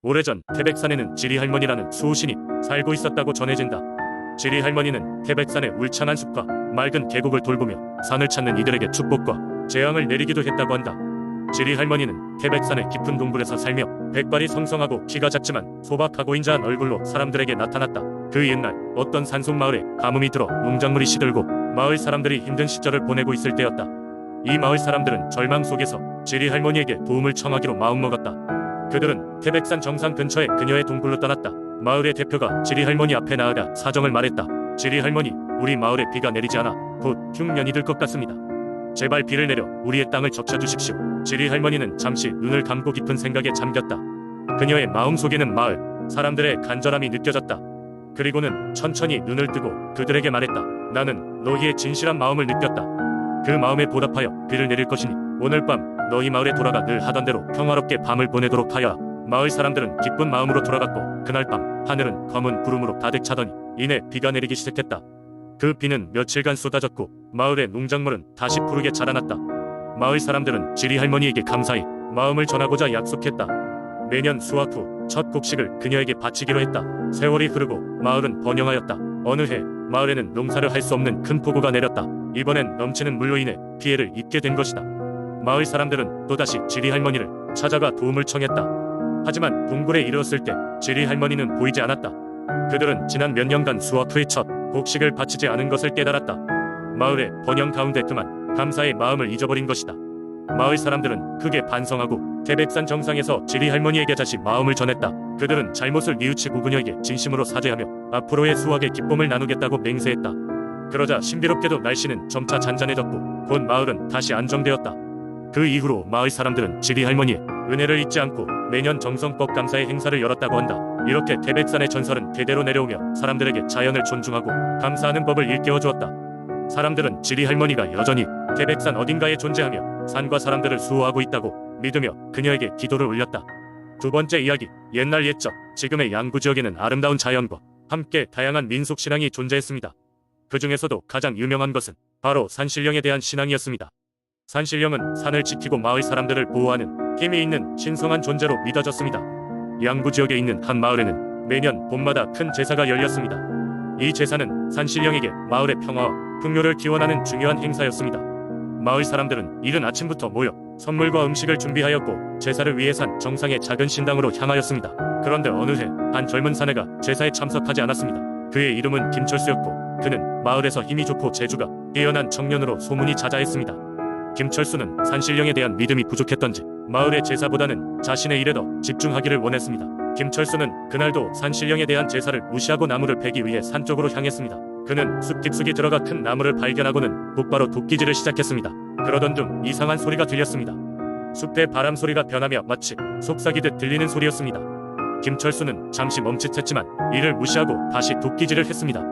오래전 태백산에는 지리할머니라는 수호신이 살고 있었다고 전해진다. 지리할머니는 태백산의 울창한 숲과 맑은 계곡을 돌보며 산을 찾는 이들에게 축복과 재앙을 내리기도 했다고 한다. 지리할머니는 태백산의 깊은 동굴에서 살며 백발이 성성하고 키가 작지만 소박하고 인자한 얼굴로 사람들에게 나타났다. 그 옛날 어떤 산속 마을에 가뭄이 들어 농작물이 시들고 마을 사람들이 힘든 시절을 보내고 있을 때였다. 이 마을 사람들은 절망 속에서 지리할머니에게 도움을 청하기로 마음먹었다. 그들은 태백산 정상 근처에 그녀의 동굴로 떠났다. 마을의 대표가 지리할머니 앞에 나아가 사정을 말했다. 지리할머니, 우리 마을에 비가 내리지 않아 곧 흉년이 들 것 같습니다. 제발 비를 내려 우리의 땅을 적셔주십시오. 지리할머니는 잠시 눈을 감고 깊은 생각에 잠겼다. 그녀의 마음속에는 마을 사람들의 간절함이 느껴졌다. 그리고는 천천히 눈을 뜨고 그들에게 말했다. 나는 너희의 진실한 마음을 느꼈다. 그 마음에 보답하여 비를 내릴 것이니 오늘 밤 너희 마을에 돌아가 늘 하던 대로 평화롭게 밤을 보내도록 하여라. 마을 사람들은 기쁜 마음으로 돌아갔고 그날 밤 하늘은 검은 구름으로 가득 차더니 이내 비가 내리기 시작했다. 그 비는 며칠간 쏟아졌고 마을의 농작물은 다시 푸르게 자라났다. 마을 사람들은 지리할머니에게 감사히 마음을 전하고자 약속했다. 매년 수확 후 첫 곡식을 그녀에게 바치기로 했다. 세월이 흐르고 마을은 번영하였다. 어느 해 마을에는 농사를 할 수 없는 큰 폭우가 내렸다. 이번엔 넘치는 물로 인해 피해를 입게 된 것이다. 마을 사람들은 또다시 지리할머니를 찾아가 도움을 청했다. 하지만 동굴에 이르렀을 때 지리할머니는 보이지 않았다. 그들은 지난 몇 년간 수확 후에 첫 곡식을 바치지 않은 것을 깨달았다. 마을의 번영 가운데 그만 감사의 마음을 잊어버린 것이다. 마을 사람들은 크게 반성하고 태백산 정상에서 지리할머니에게 다시 마음을 전했다. 그들은 잘못을 뉘우치고 그녀에게 진심으로 사죄하며 앞으로의 수확의 기쁨을 나누겠다고 맹세했다. 그러자 신비롭게도 날씨는 점차 잔잔해졌고 곧 마을은 다시 안정되었다. 그 이후로 마을 사람들은 지리할머니의 은혜를 잊지 않고 매년 정성껏 감사의 행사를 열었다고 한다. 이렇게 태백산의 전설은 대대로 내려오며 사람들에게 자연을 존중하고 감사하는 법을 일깨워주었다. 사람들은 지리할머니가 여전히 태백산 어딘가에 존재하며 산과 사람들을 수호하고 있다고 믿으며 그녀에게 기도를 올렸다. 두 번째 이야기, 옛날 옛적 지금의 양구 지역에는 아름다운 자연과 함께 다양한 민속 신앙이 존재했습니다. 그 중에서도 가장 유명한 것은 바로 산신령에 대한 신앙이었습니다. 산신령은 산을 지키고 마을 사람들을 보호하는 힘이 있는 신성한 존재로 믿어졌습니다. 양구 지역에 있는 한 마을에는 매년 봄마다 큰 제사가 열렸습니다. 이 제사는 산신령에게 마을의 평화와 풍요를 기원하는 중요한 행사였습니다. 마을 사람들은 이른 아침부터 모여 선물과 음식을 준비하였고 제사를 위해 산 정상의 작은 신당으로 향하였습니다. 그런데 어느 해 한 젊은 사내가 제사에 참석하지 않았습니다. 그의 이름은 김철수였고 그는 마을에서 힘이 좋고 재주가 뛰어난 청년으로 소문이 자자했습니다. 김철수는 산신령에 대한 믿음이 부족했던지 마을의 제사보다는 자신의 일에 더 집중하기를 원했습니다. 김철수는 그날도 산신령에 대한 제사를 무시하고 나무를 베기 위해 산 쪽으로 향했습니다. 그는 숲 깊숙이 들어가 큰 나무를 발견하고는 곧바로 도끼질을 시작했습니다. 그러던 중 이상한 소리가 들렸습니다. 숲의 바람 소리가 변하며 마치 속삭이듯 들리는 소리였습니다. 김철수는 잠시 멈칫했지만 이를 무시하고 다시 도끼질을 했습니다.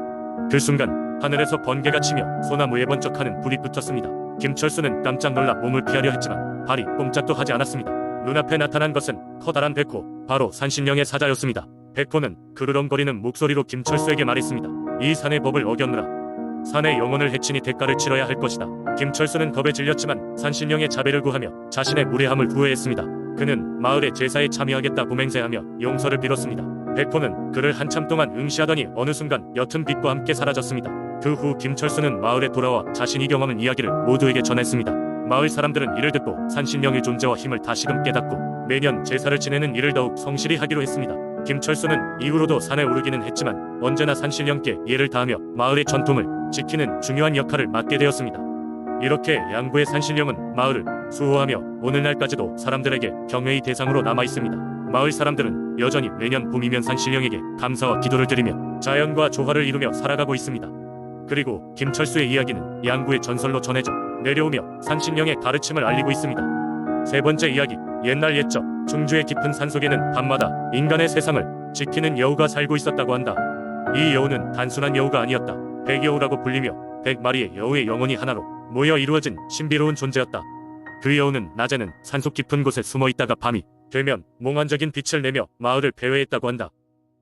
그 순간 하늘에서 번개가 치며 소나무에 번쩍하는 불이 붙었습니다. 김철수는 깜짝 놀라 몸을 피하려 했지만 발이 꼼짝도 하지 않았습니다. 눈앞에 나타난 것은 커다란 백호, 바로 산신령의 사자였습니다. 백호는 그르렁거리는 목소리로 김철수에게 말했습니다. 이 산의 법을 어겼느라 산의 영혼을 해치니 대가를 치러야 할 것이다. 김철수는 겁에 질렸지만 산신령의 자비를 구하며 자신의 무례함을 후회했습니다. 그는 마을의 제사에 참여하겠다고 맹세하며 용서를 빌었습니다. 백호는 그를 한참 동안 응시하더니 어느 순간 옅은 빛과 함께 사라졌습니다. 그 후 김철수는 마을에 돌아와 자신이 경험한 이야기를 모두에게 전했습니다. 마을 사람들은 이를 듣고 산신령의 존재와 힘을 다시금 깨닫고 매년 제사를 지내는 일을 더욱 성실히 하기로 했습니다. 김철수는 이후로도 산에 오르기는 했지만 언제나 산신령께 예를 다하며 마을의 전통을 지키는 중요한 역할을 맡게 되었습니다. 이렇게 양구의 산신령은 마을을 수호하며 오늘날까지도 사람들에게 경외의 대상으로 남아있습니다. 마을 사람들은 여전히 매년 봄이면 산신령에게 감사와 기도를 드리며 자연과 조화를 이루며 살아가고 있습니다. 그리고 김철수의 이야기는 양구의 전설로 전해져 내려오며 산신령의 가르침을 알리고 있습니다. 세 번째 이야기, 옛날 옛적 충주의 깊은 산속에는 밤마다 인간의 세상을 지키는 여우가 살고 있었다고 한다. 이 여우는 단순한 여우가 아니었다. 백여우라고 불리며 100마리의 여우의 영혼이 하나로 모여 이루어진 신비로운 존재였다. 그 여우는 낮에는 산속 깊은 곳에 숨어 있다가 밤이 되면 몽환적인 빛을 내며 마을을 배회했다고 한다.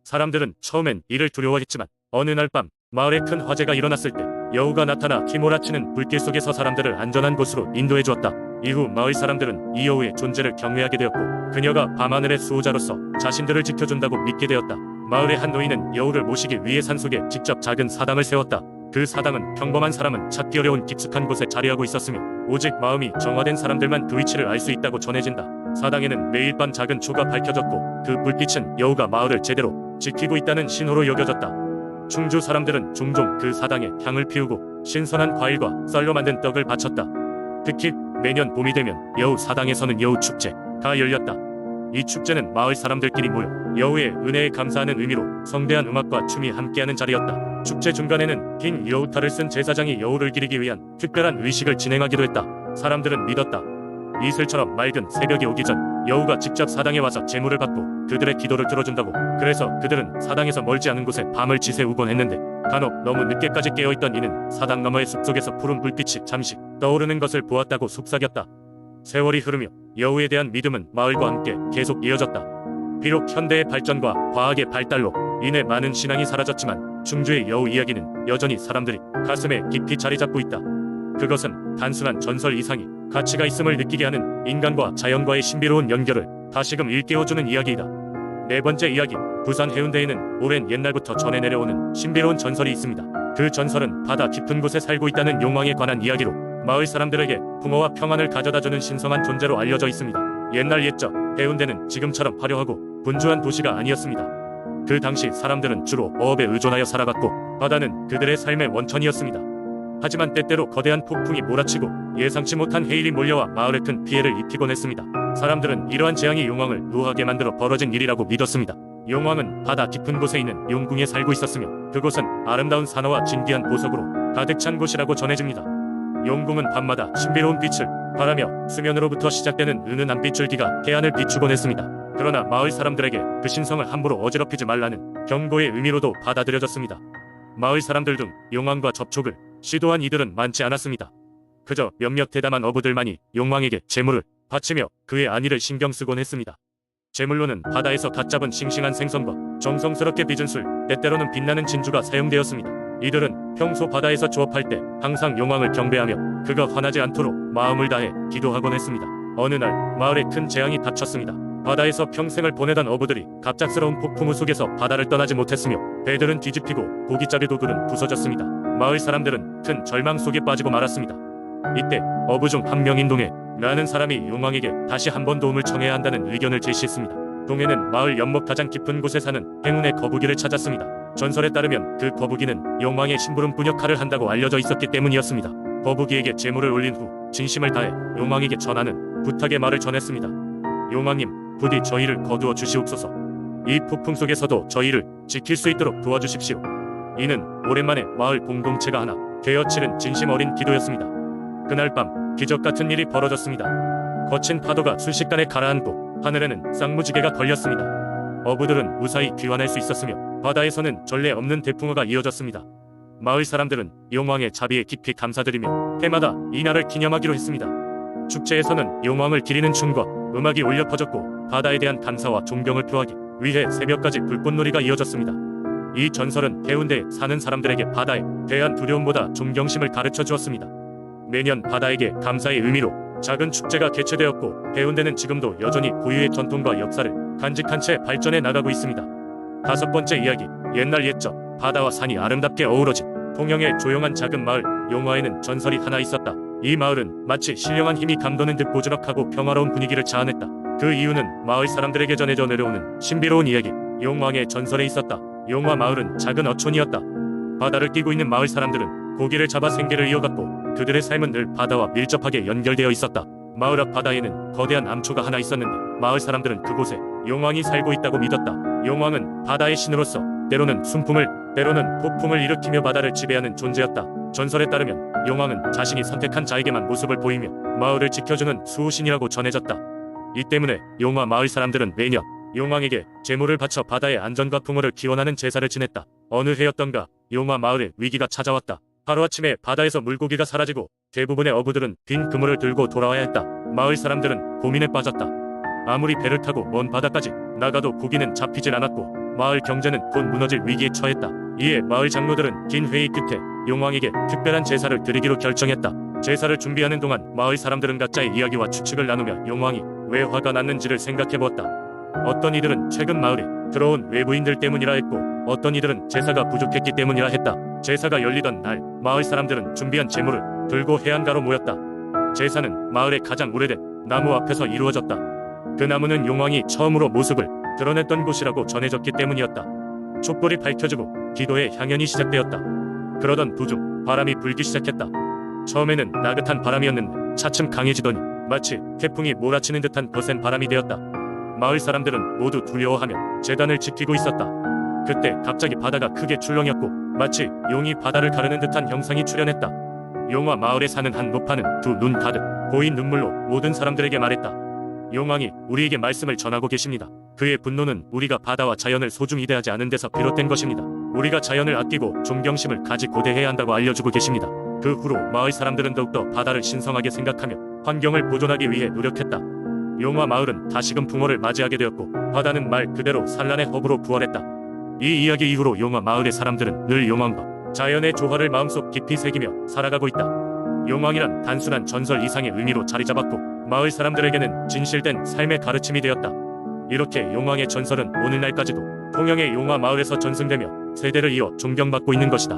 사람들은 처음엔 이를 두려워했지만 어느 날 밤 마을에 큰 화재가 일어났을 때 여우가 나타나 휘몰아치는 불길 속에서 사람들을 안전한 곳으로 인도해 주었다. 이후 마을 사람들은 이 여우의 존재를 경외하게 되었고 그녀가 밤하늘의 수호자로서 자신들을 지켜준다고 믿게 되었다. 마을의 한 노인은 여우를 모시기 위해 산속에 직접 작은 사당을 세웠다. 그 사당은 평범한 사람은 찾기 어려운 깊숙한 곳에 자리하고 있었으며 오직 마음이 정화된 사람들만 그 위치를 알 수 있다고 전해진다. 사당에는 매일 밤 작은 초가 밝혀졌고 그 불빛은 여우가 마을을 제대로 지키고 있다는 신호로 여겨졌다. 충주 사람들은 종종 그 사당에 향을 피우고 신선한 과일과 쌀로 만든 떡을 바쳤다. 특히 매년 봄이 되면 여우 사당에서는 여우 축제가 열렸다. 이 축제는 마을 사람들끼리 모여 여우의 은혜에 감사하는 의미로 성대한 음악과 춤이 함께하는 자리였다. 축제 중간에는 긴 여우탈을 쓴 제사장이 여우를 기리기 위한 특별한 의식을 진행하기도 했다. 사람들은 믿었다. 이슬처럼 맑은 새벽이 오기 전 여우가 직접 사당에 와서 제물을 받고 그들의 기도를 들어준다고. 그래서 그들은 사당에서 멀지 않은 곳에 밤을 지새우곤 했는데 간혹 너무 늦게까지 깨어있던 이는 사당 너머의 숲속에서 푸른 불빛이 잠시 떠오르는 것을 보았다고 속삭였다. 세월이 흐르며 여우에 대한 믿음은 마을과 함께 계속 이어졌다. 비록 현대의 발전과 과학의 발달로 인해 많은 신앙이 사라졌지만 충주의 여우 이야기는 여전히 사람들이 가슴에 깊이 자리 잡고 있다. 그것은 단순한 전설 이상이 가치가 있음을 느끼게 하는 인간과 자연과의 신비로운 연결을 다시금 일깨워주는 이야기이다. 네 번째 이야기, 부산 해운대에는 오랜 옛날부터 전해 내려오는 신비로운 전설이 있습니다. 그 전설은 바다 깊은 곳에 살고 있다는 용왕에 관한 이야기로 마을 사람들에게 풍어와 평안을 가져다주는 신성한 존재로 알려져 있습니다. 옛날 옛적 해운대는 지금처럼 화려하고 분주한 도시가 아니었습니다. 그 당시 사람들은 주로 어업에 의존하여 살아갔고 바다는 그들의 삶의 원천이었습니다. 하지만 때때로 거대한 폭풍이 몰아치고 예상치 못한 해일이 몰려와 마을에 큰 피해를 입히곤 했습니다. 사람들은 이러한 재앙이 용왕을 노하게 만들어 벌어진 일이라고 믿었습니다. 용왕은 바다 깊은 곳에 있는 용궁에 살고 있었으며 그곳은 아름다운 산호와 진귀한 보석으로 가득 찬 곳이라고 전해집니다. 용궁은 밤마다 신비로운 빛을 발하며 수면으로부터 시작되는 은은한 빗줄기가 해안을 비추곤 했습니다. 그러나 마을 사람들에게 그 신성을 함부로 어지럽히지 말라는 경고의 의미로도 받아들여졌습니다. 마을 사람들 중 용왕과 접촉을 시도한 이들은 많지 않았습니다. 그저 몇몇 대담한 어부들만이 용왕에게 재물을 바치며 그의 안위를 신경 쓰곤 했습니다. 재물로는 바다에서 갓 잡은 싱싱한 생선과 정성스럽게 빚은 술, 때때로는 빛나는 진주가 사용되었습니다. 이들은 평소 바다에서 조업할 때 항상 용왕을 경배하며 그가 화나지 않도록 마음을 다해 기도하곤 했습니다. 어느 날 마을에 큰 재앙이 닥쳤습니다. 바다에서 평생을 보내던 어부들이 갑작스러운 폭풍우 속에서 바다를 떠나지 못했으며 배들은 뒤집히고 고깃잡이 도굴은 부서졌습니다. 마을 사람들은 큰 절망 속에 빠지고 말았습니다. 이때 어부 중 한 명인 동해 라는 사람이 용왕에게 다시 한번 도움을 청해야 한다는 의견을 제시했습니다. 동해는 마을 연못 가장 깊은 곳에 사는 행운의 거북이를 찾았습니다. 전설에 따르면 그 거북이는 용왕의 심부름꾼 역할을 한다고 알려져 있었기 때문이었습니다. 거북이에게 제물을 올린 후 진심을 다해 용왕에게 전하는 부탁의 말을 전했습니다. 용왕님, 부디 저희를 거두어 주시옵소서. 이 폭풍 속에서도 저희를 지킬 수 있도록 도와주십시오. 이는 오랜만에 마을 공동체가 하나 되어 치른 진심 어린 기도였습니다. 그날 밤 기적 같은 일이 벌어졌습니다. 거친 파도가 순식간에 가라앉고 하늘에는 쌍무지개가 걸렸습니다. 어부들은 무사히 귀환할 수 있었으며 바다에서는 전례 없는 대풍어가 이어졌습니다. 마을 사람들은 용왕의 자비에 깊이 감사드리며 해마다 이날을 기념하기로 했습니다. 축제에서는 용왕을 기리는 춤과 음악이 울려 퍼졌고 바다에 대한 감사와 존경을 표하기 위해 새벽까지 불꽃놀이가 이어졌습니다. 이 전설은 해운대에 사는 사람들에게 바다에 대한 두려움보다 존경심을 가르쳐 주었습니다. 매년 바다에게 감사의 의미로 작은 축제가 개최되었고 해운대는 지금도 여전히 고유의 전통과 역사를 간직한 채 발전해 나가고 있습니다. 다섯 번째 이야기, 옛날 옛적 바다와 산이 아름답게 어우러진 통영의 조용한 작은 마을 용화에는 전설이 하나 있었다. 이 마을은 마치 신령한 힘이 감도는 듯 고즈넉하고 평화로운 분위기를 자아냈다. 그 이유는 마을 사람들에게 전해져 내려오는 신비로운 이야기 용왕의 전설에 있었다. 용화 마을은 작은 어촌이었다. 바다를 끼고 있는 마을 사람들은 고기를 잡아 생계를 이어갔고 그들의 삶은 늘 바다와 밀접하게 연결되어 있었다. 마을 앞 바다에는 거대한 암초가 하나 있었는데 마을 사람들은 그곳에 용왕이 살고 있다고 믿었다. 용왕은 바다의 신으로서 때로는 순풍을 때로는 폭풍을 일으키며 바다를 지배하는 존재였다. 전설에 따르면 용왕은 자신이 선택한 자에게만 모습을 보이며 마을을 지켜주는 수호신이라고 전해졌다. 이 때문에 용화 마을 사람들은 매년 용왕에게 제물을 바쳐 바다의 안전과 풍어를 기원하는 제사를 지냈다. 어느 해였던가 용화 마을에 위기가 찾아왔다. 하루아침에 바다에서 물고기가 사라지고 대부분의 어부들은 빈 그물을 들고 돌아와야 했다. 마을 사람들은 고민에 빠졌다. 아무리 배를 타고 먼 바다까지 나가도 고기는 잡히질 않았고 마을 경제는 곧 무너질 위기에 처했다. 이에 마을 장로들은 긴 회의 끝에 용왕에게 특별한 제사를 드리기로 결정했다. 제사를 준비하는 동안 마을 사람들은 각자의 이야기와 추측을 나누며 용왕이 왜 화가 났는지를 생각해보았다. 어떤 이들은 최근 마을에 들어온 외부인들 때문이라 했고, 어떤 이들은 제사가 부족했기 때문이라 했다. 제사가 열리던 날 마을 사람들은 준비한 제물을 들고 해안가로 모였다. 제사는 마을의 가장 오래된 나무 앞에서 이루어졌다. 그 나무는 용왕이 처음으로 모습을 드러냈던 곳이라고 전해졌기 때문이었다. 촛불이 밝혀지고 기도의 향연이 시작되었다. 그러던 도중 바람이 불기 시작했다. 처음에는 나긋한 바람이었는데 차츰 강해지더니 마치 태풍이 몰아치는 듯한 거센 바람이 되었다. 마을 사람들은 모두 두려워하며 제단을 지키고 있었다. 그때 갑자기 바다가 크게 출렁였고 마치 용이 바다를 가르는 듯한 형상이 출현했다. 용화 마을에 사는 한 노파는 두 눈 가득 고인 눈물로 모든 사람들에게 말했다. 용왕이 우리에게 말씀을 전하고 계십니다. 그의 분노는 우리가 바다와 자연을 소중히 대하지 않은 데서 비롯된 것입니다. 우리가 자연을 아끼고 존경심을 가지고 대해야 한다고 알려주고 계십니다. 그 후로 마을 사람들은 더욱더 바다를 신성하게 생각하며 환경을 보존하기 위해 노력했다. 용화 마을은 다시금 붕어를 맞이하게 되었고 바다는 말 그대로 산란의 허브로 부활했다. 이 이야기 이후로 용화 마을의 사람들은 늘 용왕과 자연의 조화를 마음속 깊이 새기며 살아가고 있다. 용왕이란 단순한 전설 이상의 의미로 자리잡았고 마을 사람들에게는 진실된 삶의 가르침이 되었다. 이렇게 용왕의 전설은 오늘날까지도 통영의 용화 마을에서 전승되며 세대를 이어 존경받고 있는 것이다.